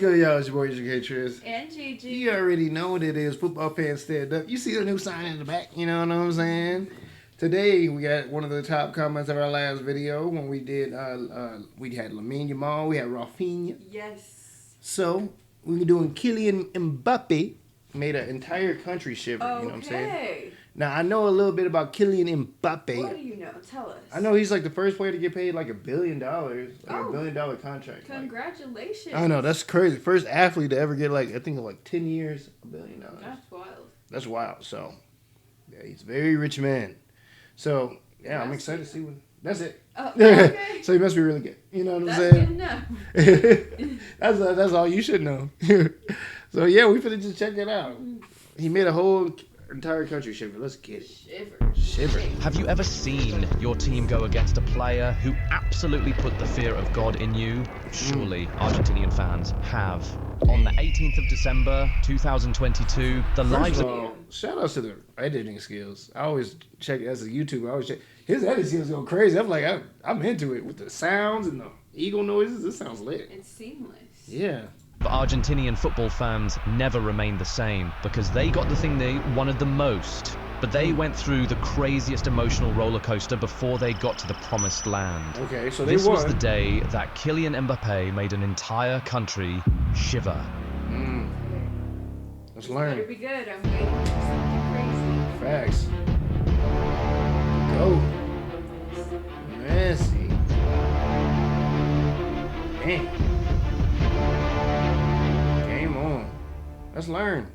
Good, y'all. It's your boy, Educatress. And Gigi. You already know what it is. Football fans stand up. You see the new sign in the back. You know what I'm saying? Today, we got one of the top comments of our last video when we did, we had Lamine Yamal, we had Rafinha. Yes. So, we were doing Kylian Mbappe. Made an entire country shiver. Okay. You know what I'm saying? Now, I know a little bit about Kylian Mbappe. What do you know? Tell us. I know he's like the first player to get paid like $1 billion. Like $1 billion contract. Congratulations. I know, that's crazy. First athlete to ever get like, I think like 10 years, $1 billion. That's wild. That's wild. So, yeah, he's a very rich man. So, yeah, I'm excited to see what. That's it. Oh, okay. So he must be really good. You know what I'm That's saying? good enough. that's all you should know. So yeah, we finna just check it out. He made a whole entire country shiver. Let's get it. Shiver. Have you ever seen your team go against a player who absolutely put the fear of God in you? Surely Argentinian fans have. On the 18th of December 2022, the lives of... Shout out to the editing skills. I always check, as a YouTuber, I always check. His editing skills go crazy. I'm like, I'm into it with the sounds and the eagle noises. This sounds lit. It's seamless. Yeah. But Argentinian football fans never remained the same because they got the thing they wanted the most. But they went through the craziest emotional roller coaster before they got to the promised land. Okay, so they This won. was the day that Kylian Mbappe made an entire country shiver. Let's Better learn. be good. I'm waiting for something crazy. Facts. Go. Messi. Damn. Game on. Let's learn.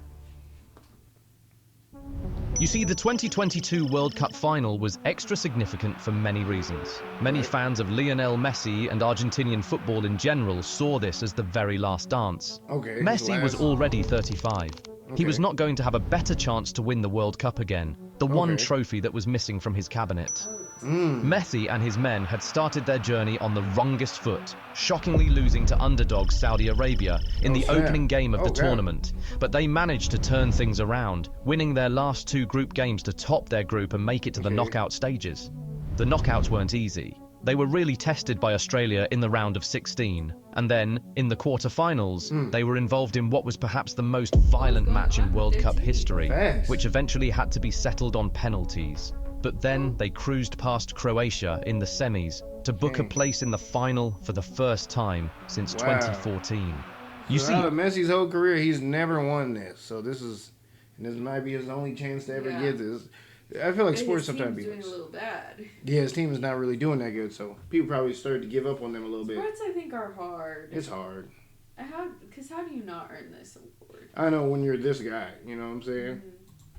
You see, the 2022 World Cup final was extra significant for many reasons. Many fans of Lionel Messi and Argentinian football in general saw this as the very last dance. Okay. Messi was already 35. He was not going to have a better chance to win the World Cup again, the one trophy that was missing from his cabinet. Messi and his men had started their journey on the wrongest foot, shockingly losing to underdog Saudi Arabia in the opening game of the tournament. But they managed to turn things around, winning their last two group games to top their group and make it to the knockout stages. The knockouts weren't easy. They were really tested by Australia in the round of 16. And then, in the quarter-finals, they were involved in what was perhaps the most violent match in World Cup history, which eventually had to be settled on penalties. But then they cruised past Croatia in the semis to book a place in the final for the first time since 2014. You see, out of Messi's whole career, he's never won this. So this might be his only chance to ever get this. I feel like sports sometimes doing a little bad. Yeah, his team is not really doing that good, so people probably started to give up on them a little bit. Sports, I think, are hard. It's hard. Because how do you not earn this award? I know when you're this guy, you know what I'm saying?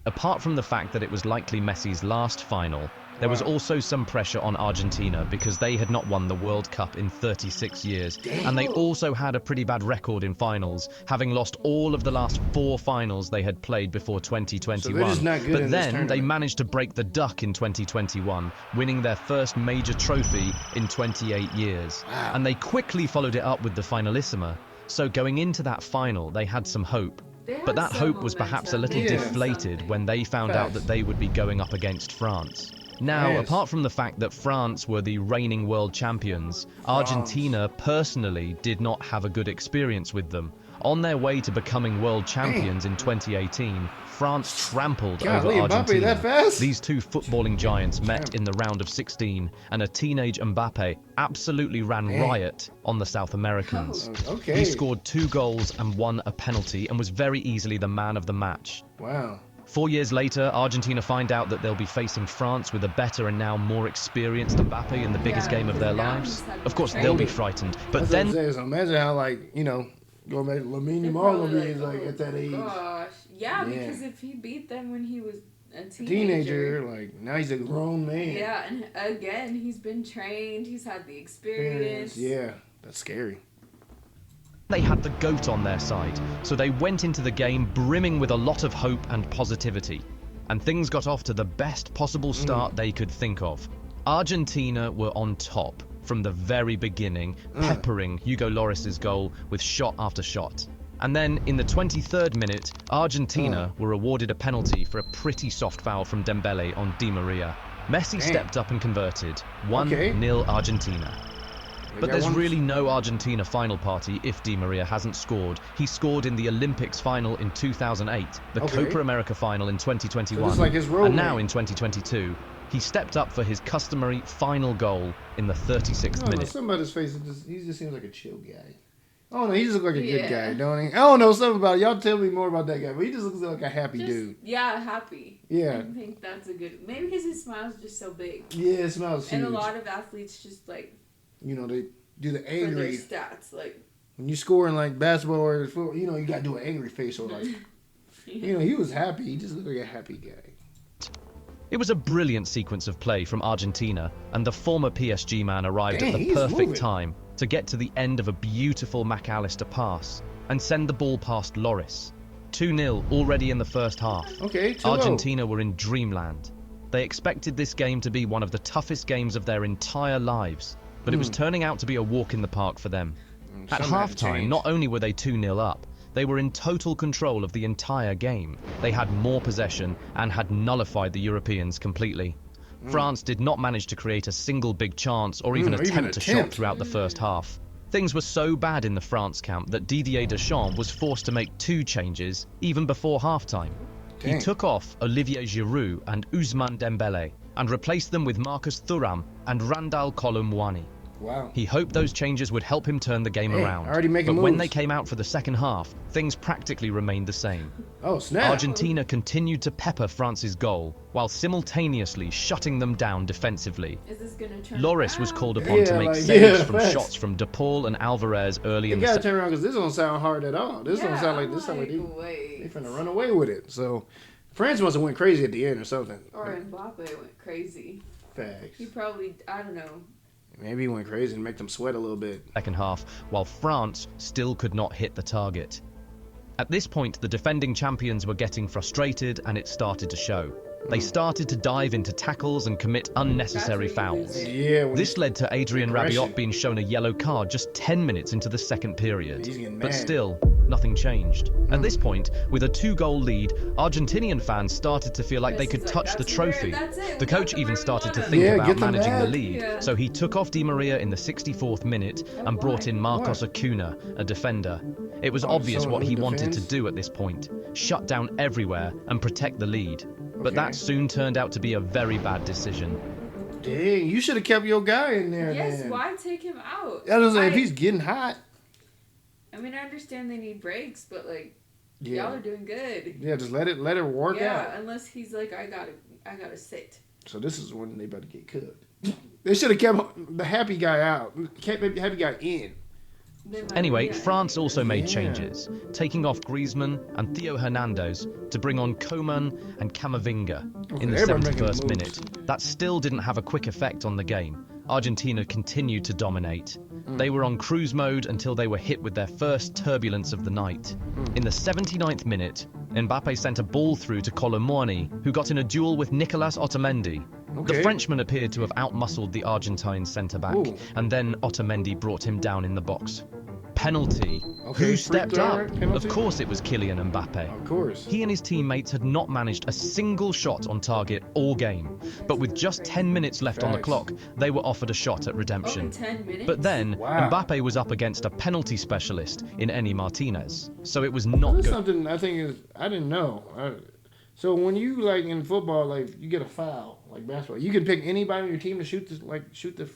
apart from the fact that it was likely Messi's last final, there was also some pressure on Argentina because they had not won the World Cup in 36 years. And they also had a pretty bad record in finals, having lost all of the last 4 finals they had played before 2021. So they're just not good but in this then they tournament. managed to break the duck in 2021, winning their first major trophy in 28 years. Wow. And they quickly followed it up with the finalissima. So going into that final, they had some hope. But that hope was perhaps a little deflated when they found out that they would be going up against France. Now, apart from the fact that France were the reigning world champions, Argentina personally did not have a good experience with them. On their way to becoming world champions in 2018, France trampled over Mbappe Argentina. that fast? These two footballing giants met in the round of 16, and a teenage Mbappe absolutely ran riot on the South Americans. Okay. He scored 2 goals and won a penalty and was very easily the man of the match. Wow. 4 years later, Argentina find out that they'll be facing France with a better and now more experienced Mbappe in the biggest game of their lives. Of course, they'll be frightened, but That's then... what I'm saying. So imagine how, like, you know, going back to Lamine Yamal gonna be like at that age. Gosh. Yeah, because if he beat them when he was a Teenager, like, now he's a grown man. Yeah, and again, he's been trained, he's had the experience. Yeah, that's scary. They had the GOAT on their side, so they went into the game brimming with a lot of hope and positivity. And things got off to the best possible start they could think of. Argentina were on top from the very beginning, peppering Hugo Lloris's goal with shot after shot. And then, in the 23rd minute, Argentina were awarded a penalty for a pretty soft foul from Dembele on Di Maria. Messi stepped up and converted. 1-0 Argentina. But there's really no Argentina final party if Di Maria hasn't scored. He scored in the Olympics final in 2008, the Copa America final in 2021, so like his role and now in 2022, he stepped up for his customary final goal in the 36th minute. Something about his face, he just seems like a chill guy. Oh no, he just looks like a good guy, don't he? I don't know something about it. Y'all tell me more about that guy, but he just looks like a happy dude. Yeah, happy. Yeah. I think that's a good. Maybe because his smile's just so big. Yeah, it smells huge. And a lot of athletes just like. You know, they do the angry. For their stats, like. When you score in like basketball or football, you know, you gotta do an angry face or like. You know, he was happy. He just looked like a happy guy. It was a brilliant sequence of play from Argentina, and the former PSG man arrived at the perfect time to get to the end of a beautiful McAllister pass and send the ball past Lloris. 2-0 already in the first half. Okay, 2-0. Argentina were in dreamland. They expected this game to be one of the toughest games of their entire lives, but it was turning out to be a walk in the park for them. At halftime, not only were they 2-0 up, they were in total control of the entire game. They had more possession and had nullified the Europeans completely. France did not manage to create a single big chance or even attempt a shot throughout the first half. Things were so bad in the France camp that Didier Deschamps was forced to make 2 changes even before halftime. He took off Olivier Giroud and Ousmane Dembélé and replaced them with Marcus Thuram and Randal Kolo Muani. Wow. He hoped those changes would help him turn the game around. But when they came out for the second half, things practically remained the same. Oh, snap. Argentina continued to pepper France's goal while simultaneously shutting them down defensively. Is this gonna turn Lloris was called upon to make saves from shots from De Paul and Alvarez early in the gotta turn around because this don't sound hard at all. This don't sound like they finna run away with it. So France must have went crazy at the end or something. Or Mbappe went crazy. Facts. He probably, I don't know. Maybe he went crazy and make them sweat a little bit. Second half, while France still could not hit the target. At this point, the defending champions were getting frustrated and it started to show. They started to dive into tackles and commit unnecessary fouls. This led to Adrien Rabiot being shown a yellow card just 10 minutes into the second period. But still, nothing changed. At this point, with a 2-goal lead, Argentinian fans started to feel like they could touch the trophy. The coach even started to think about managing the lead, so he took off Di Maria in the 64th minute and brought in Marcos Acuna, a defender. It was obvious what he wanted to do at this point, shut down everywhere and protect the lead. But that soon turned out to be a very bad decision. Dang, you should have kept your guy in there. Yes, why take him out? I was like, if he's getting hot. I mean, I understand they need breaks, but like, y'all are doing good. Yeah, just let it work out. Yeah, unless he's like, I gotta sit. So this is when they about to get cooked. They should have kept the happy guy out, kept the happy guy in. Anyway, France also made changes, taking off Griezmann and Theo Hernandez to bring on Coman and Camavinga in the 71st minute. That still didn't have a quick effect on the game. Argentina continued to dominate. They were on cruise mode until they were hit with their first turbulence of the night. In the 79th minute, Mbappe sent a ball through to Kolo Muani, who got in a duel with Nicolas Otamendi. The Frenchman appeared to have outmuscled the Argentine centre-back, and then Otamendi brought him down in the box. Penalty. Who stepped up? Of course it was Kylian Mbappe. Of course. He and his teammates had not managed a single shot on target all game, but with just 10 minutes left on the clock, they were offered a shot at redemption. 10 minutes? But then, Mbappe was up against a penalty specialist in Eni Martinez, so it was not good. Something I think is, I didn't know. So when you, like, in football, like, you get a foul, like basketball, you can pick anybody on your team to shoot the...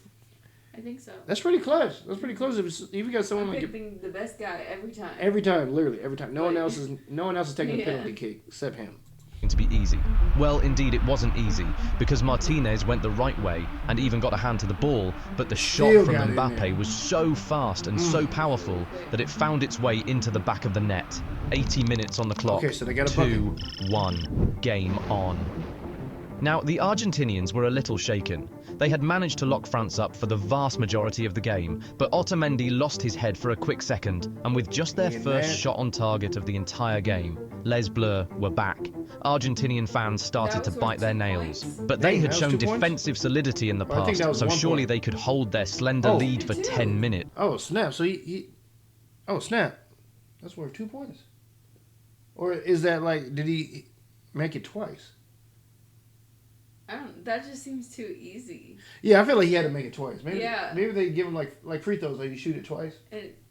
I think so. That's pretty clutch. That's pretty close. If you got someone like the best guy every time. Every time, literally every time. No one else is taking a penalty kick except him. To be easy. Well, indeed, it wasn't easy because Martinez went the right way and even got a hand to the ball, but the shot from Mbappe was so fast and so powerful that it found its way into the back of the net. 80 minutes on the clock. Okay, so they got a 2-1. Game on. Now, the Argentinians were a little shaken. They had managed to lock France up for the vast majority of the game, but Otamendi lost his head for a quick second, and with just their first shot on target of the entire game, Les Bleus were back. Argentinian fans started to bite their nails, but they had shown defensive solidity in the past, so surely they could hold their slender lead for 10 minutes. Oh, snap. So oh, snap. That's worth 2 points. Or is that like, did he make it twice? That just seems too easy. Yeah, I feel like he had to make it twice. Maybe, Yeah. Maybe they give him like free throws, like you shoot it twice.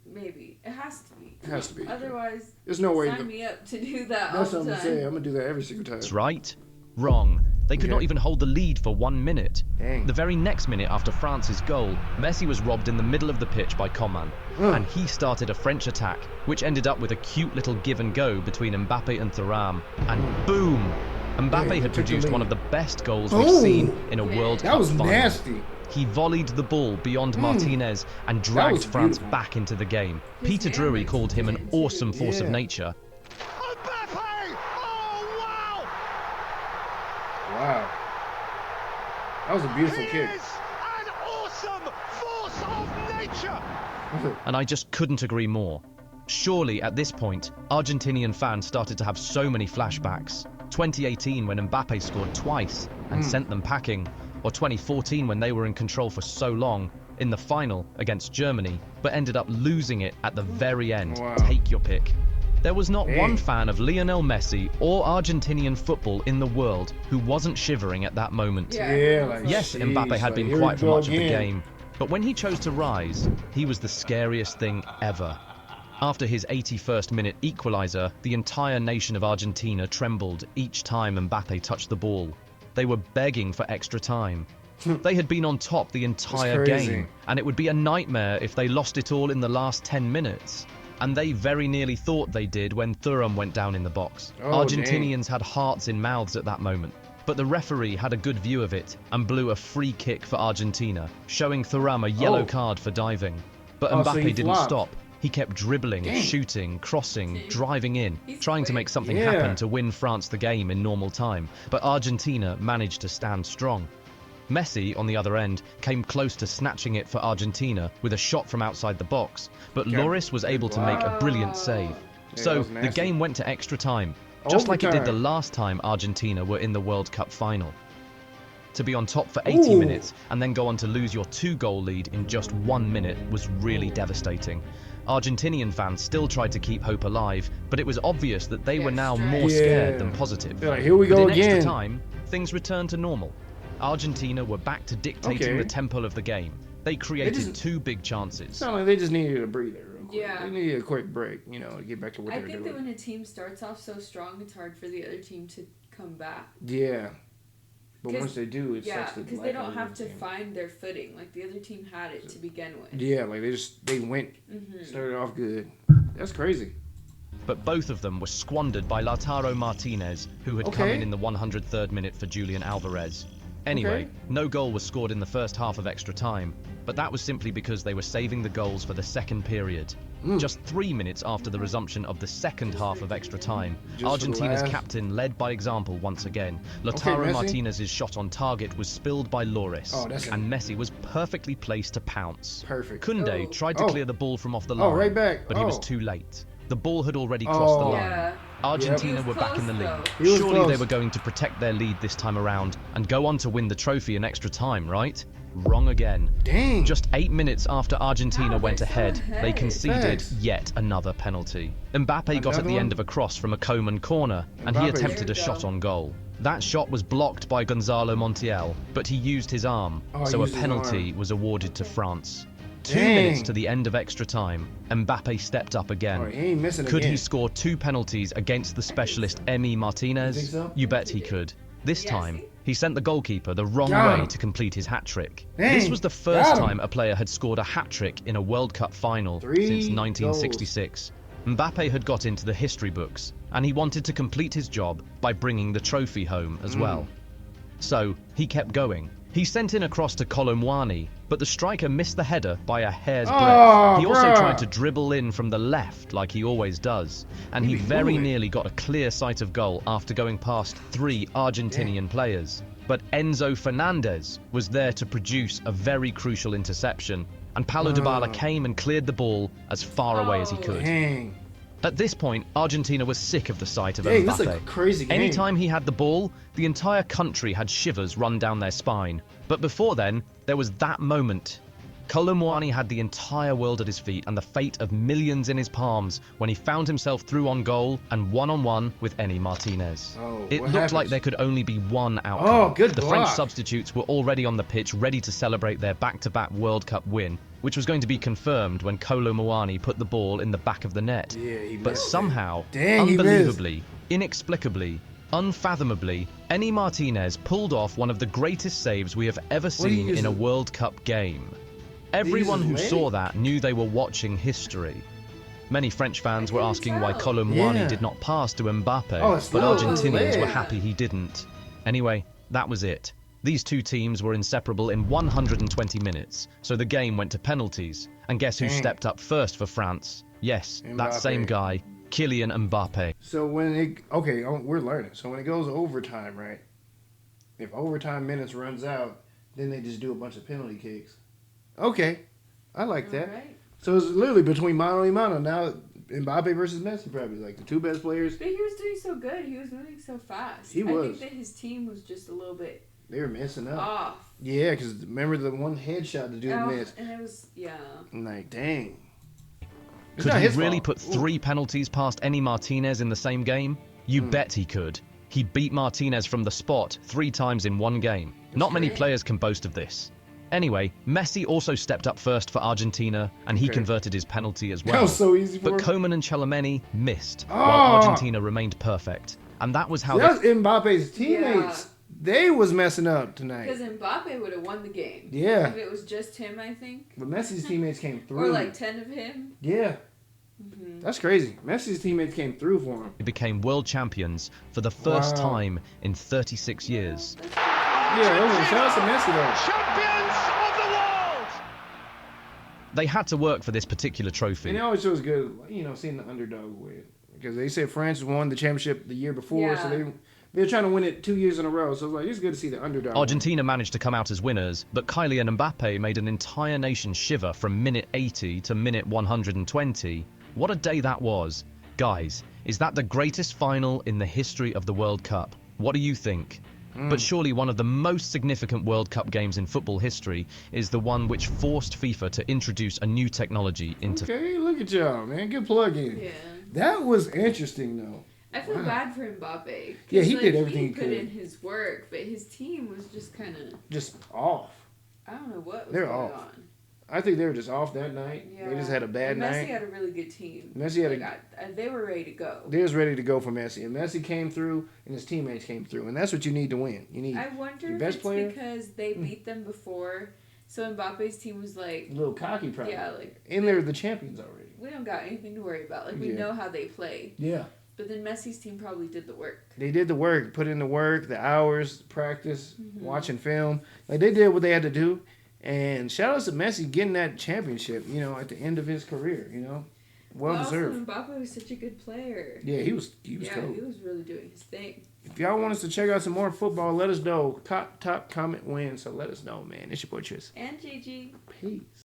Maybe it has to be. It has to be. Otherwise, there's no way. Sign me up to do that. That's all what the I'm time. gonna say. I'm gonna do that every single time. That's right. Wrong. They could not even hold the lead for 1 minute. Dang. The very next minute after France's goal, Messi was robbed in the middle of the pitch by Coman, and he started a French attack, which ended up with a cute little give and go between Mbappe and Thuram, and boom! Mbappe had produced one of the best goals we've seen in a World Cup That was final. nasty. He volleyed the ball beyond Martinez and dragged France back into the game. Peter Drury called him an awesome force of nature. Wow. That was a beautiful kick. An awesome force of nature. And I just couldn't agree more. Surely, at this point, Argentinian fans started to have so many flashbacks. 2018 when Mbappe scored twice and sent them packing, or 2014 when they were in control for so long in the final against Germany, but ended up losing it at the very end. Wow. Take your pick. There was not one fan of Lionel Messi or Argentinian football in the world who wasn't shivering at that moment. Yeah, like, Yes, geez, Mbappe had like, been here quiet we for go much of the again. game, but when he chose to rise, he was the scariest thing ever. After his 81st minute equaliser, the entire nation of Argentina trembled each time Mbappe touched the ball. They were begging for extra time. They had been on top the entire game, and it would be a nightmare if they lost it all in the last 10 minutes. And they very nearly thought they did when Thuram went down in the box. Argentinians had hearts in mouths at that moment. But the referee had a good view of it and blew a free kick for Argentina, showing Thuram a yellow card for diving. But Mbappe didn't stop. He kept dribbling, shooting, crossing, driving in, trying to make something happen to win France the game in normal time. But Argentina managed to stand strong. Messi, on the other end, came close to snatching it for Argentina with a shot from outside the box, but Lloris was able to make a brilliant save. So the game went to extra time, just like it did the last time Argentina were in the World Cup final. To be on top for 80 minutes and then go on to lose your 2-goal lead in just 1 minute was really devastating. Argentinian fans still tried to keep hope alive, but it was obvious that they were now more scared than positive. Like, here we go in again. extra time, things returned to normal. Argentina were back to dictating the tempo of the game. They created 2 big chances. It's not like they just needed a breather. Real quick. Yeah. They needed a quick break, you know, to get back to what I they're think doing. that when a team starts off so strong, it's hard for the other team to come back. Yeah. But once they do, it sucks to because they don't have to find their footing. Like the other team had it to begin with. Yeah, like they went, started off good. That's crazy. But both of them were squandered by Lautaro Martinez, who had come in the 103rd minute for Julian Alvarez. Anyway, no goal was scored in the first half of extra time, but that was simply because they were saving the goals for the second period. Just 3 minutes after the resumption of the second half of extra time, Argentina's captain led by example once again. Lautaro Martinez's shot on target was spilled by Lloris, and Messi was perfectly placed to pounce. Koundé tried to clear the ball from off the line, but he was too late. The ball had already crossed the line. Argentina were back in the lead. Surely they were going to protect their lead this time around and go on to win the trophy in extra time, right? Wrong again. Dang. Just 8 minutes after Argentina went they're ahead, they conceded yet another penalty. Mbappe got at the end of a cross from a Coman corner, and he attempted a shot on goal. That shot was blocked by Gonzalo Montiel, but he used his arm, so a penalty was awarded to France. 2 minutes to the end of extra time, Mbappe stepped up again. He ain't missing Could again. he score 2 penalties against the specialist Emi Martinez? You think so? You bet he could. This time, he sent the goalkeeper the wrong way to complete his hat-trick. This was the first time a player had scored a hat-trick in a World Cup final since 1966. Mbappe had got into the history books, and he wanted to complete his job by bringing the trophy home as well. So, he kept going. He sent in a cross to Colomwani, but the striker missed the header by a hair's breadth. He also tried to dribble in from the left like he always does, and he very nearly got a clear sight of goal after going past 3 Argentinian players. But Enzo Fernandez was there to produce a very crucial interception, and Paulo Dybala came and cleared the ball as far away as he could. Dang. At this point, Argentina was sick of the sight of Dang, Mbappe. this is a crazy game. Anytime he had the ball, the entire country had shivers run down their spine. But before then, there was that moment. Kolo Muani had the entire world at his feet and the fate of millions in his palms when he found himself through on goal and one-on-one with Eni Martinez. Oh, It what looked happens? like there could only be one outcome. Oh, good The block. French substitutes were already on the pitch ready to celebrate their back-to-back World Cup win, which was going to be confirmed when Kolo Muani put the ball in the back of the net. Yeah, he But missed it. somehow, Dang, he missed. unbelievably, inexplicably, unfathomably, Eni Martinez pulled off one of the greatest saves we have ever seen in a World Cup game. Everyone who saw that knew they were watching history. Many French fans were asking why Kolo Muani did not pass to Mbappe, but Argentinians were happy he didn't. Anyway, that was it. These two teams were inseparable in 120 minutes, so the game went to penalties. And guess who stepped up first for France? Yes, that same guy, Kylian Mbappe. So when it, we're learning. So when it goes overtime, right? If overtime minutes runs out, then they just do a bunch of penalty kicks. Okay, I like that. Right. So it's literally between mano y mano. Now Mbappe versus Messi, probably like the two best players. But he was doing so good. He was moving so fast. He was. I think that his team was just a little bit They were messing up. off. Yeah, because remember the one headshot the dude missed. And it was, I'm like, dang. It's Could not he his really fault. put 3 penalties past Eni Martinez in the same game? You bet he could. He beat Martinez from the spot 3 times in one game. Not many players can boast of this. Anyway, Messi also stepped up first for Argentina, and he converted his penalty as well. That was so easy for But him. Koeman and Tchouaméni missed, while Argentina remained perfect. And that was how That was Mbappe's teammates. They was messing up tonight. because Mbappe would have won the game. Yeah. If it was just him, I think. But Messi's teammates came through. Or like 10 of him. Yeah. That's crazy. Messi's teammates came through for him. they became world champions for the first time in 36 years. Yeah, listen, shout out to Messi though. Champions of the world! They had to work for this particular trophy. And it always feels good, seeing the underdog win. Because they said France won the championship the year before, so they're trying to win it 2 years in a row. So it's like, it's good to see the underdog Argentina managed to come out as winners, but Kylian Mbappe made an entire nation shiver from minute 80 to minute 120. What a day that was. Guys, is that the greatest final in the history of the World Cup? What do you think? But surely one of the most significant World Cup games in football history is the one which forced FIFA to introduce a new technology into... Okay, look at y'all, man. Good plug in. Yeah. That was interesting, though. I feel bad for Mbappe. Yeah, he did everything he put could. in his work, but his team was just kind of, Just off. I don't know what was They're going off. on. I think they were just off that night. Yeah. They just had a bad And Messi night. had a really good team. Messi had they were ready to go. They was ready to go for Messi. And Messi came through, and his teammates came through. And that's what you need to win. You need I wonder your if best it's player. because they beat them before, so Mbappe's team was like, A little cocky, probably. yeah, like, And they're the champions already. we don't got anything to worry about. Like, we know how they play. Yeah. But then Messi's team probably did the work. They did the work, put in the work, the hours, practice, watching film. Like, they did what they had to do. And shout out to Messi getting that championship, at the end of his career, Well deserved. Mbappe was such a good player. Yeah, he was Yeah, cool. he was really doing his thing. If y'all want us to check out some more football, let us know. Top comment wins, so let us know, man. It's your boy Tris. And Gigi. Peace.